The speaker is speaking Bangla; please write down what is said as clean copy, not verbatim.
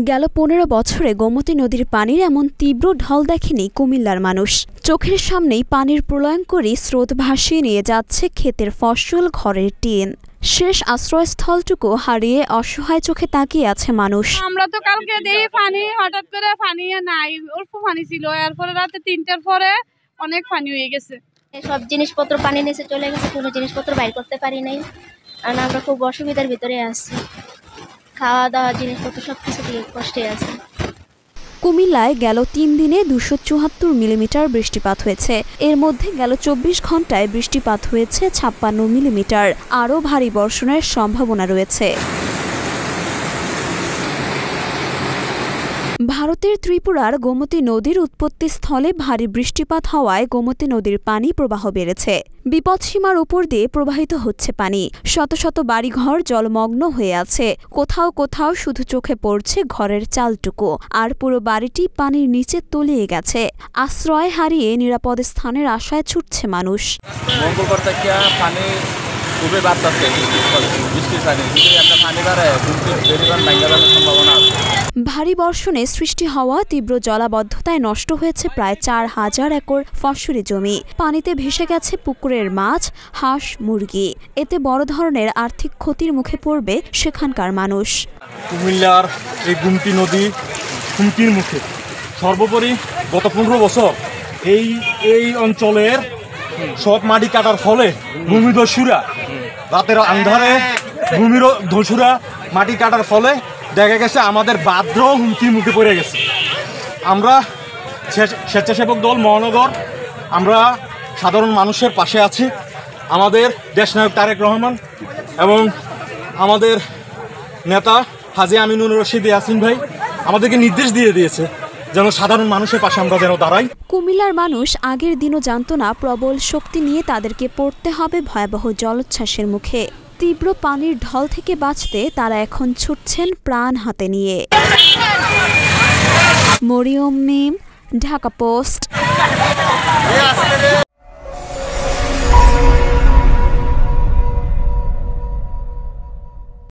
গেল ১৫ বছরে গোমতী নদীর পানির এমন তীব্র ঢল দেখেনি কুমিল্লার মানুষ। চোখের সামনেই পানির প্রলয়ঙ্করী স্রোত ভাসিয়ে নিয়ে যাচ্ছে ক্ষেতের ফসল, ঘরের টিন। শেষ আশ্রয়স্থলটুকু হারিয়ে অসহায় চোখে তাকিয়ে আছে মানুষ। আমরা তো কালকে দেখি পানি, হঠাৎ করে পানি নাই, অল্প পানি ছিল, এরপরে রাতে ৩টার পরে অনেক পানি হয়ে গেছে। সব জিনিসপত্র পানি নিচে চলে গেছে, কোনো জিনিসপত্র বাইর করতে পারি নাই। কারণ আমরা খুব অসুবিধার ভিতরে আছি, খাওয়া দাওয়া জিনিসপত্র সবকিছু দিয়ে কষ্টে আছে। কুমিল্লায় গেল ৩ দিনে ২৭৪ মিলিমিটার বৃষ্টিপাত হয়েছে। এর মধ্যে গেল ২৪ ঘন্টায় বৃষ্টিপাত হয়েছে ৫৬ মিলিমিটার। আরও ভারী বর্ষণের সম্ভাবনা রয়েছে। ভারতের ত্রিপুরার গোমতী নদীর উৎপত্তিস্থলে ভারী বৃষ্টিপাত হওয়ায় গোমতী নদীর পানি প্রবাহ বেড়েছে। বিপদসীমার উপর দিয়ে প্রবাহিত হচ্ছে পানি। শত শত বাড়িঘর জলমগ্ন হয়ে আছে। কোথাও কোথাও শুধু চোখে পড়ছে ঘরের চালটুকু, আর পুরো বাড়িটি পানির নিচে তলিয়ে গেছে। আশ্রয় হারিয়ে নিরাপদ স্থানের আশায় ছুটছে মানুষ। খুবই বাড়তেছে বৃষ্টির পানি, পানি বাড়ে সম্ভাবনা আছে। ভারী বর্ষণে সৃষ্টি হওয়া তীব্র জলাবদ্ধতায় নষ্ট হয়েছে প্রায় ৪,০০০ একর ফসলি জমি। পানিতে ভেসে গেছে পুকুরের মাছ, হাঁস, মুরগি। এতে বড় ধরনের আর্থিক ক্ষতির মুখে পড়বে সেখানকার মানুষ। কুমিল্লার এই গোমতী নদী হুমকির মুখে। সর্বোপরি গত ১৫ বছর এই অঞ্চলের সব মাটি কাটার ফলে ভূমিদস্যুরা রাতের আন্ধারে ভূমিদস্যুরা মাটি কাটার ফলে দেখা গেছে আমাদের বাদ্র হুমকির মুখে পড়ে গেছে। আমরা স্বেচ্ছাসেবক দল মহানগর, আমরা সাধারণ মানুষের পাশে আছি। আমাদের দেশনায়ক তারেক রহমান এবং আমাদের নেতা হাজী আমিনুর রশিদ ইয়াসিন ভাই আমাদেরকে নির্দেশ দিয়ে দিয়েছে যেন সাধারণ মানুষের পাশে আমরা যেন দাঁড়াই। কুমিল্লার মানুষ আগের দিনও জানত না প্রবল শক্তি নিয়ে তাদেরকে পড়তে হবে ভয়াবহ জলোচ্ছ্বাসের মুখে। তীব্র পানির ঢল থেকে বাঁচতে তারা এখন ছুটছেন প্রাণ হাতে নিয়ে। মরিয়ম মিম, ঢাকা পোস্ট।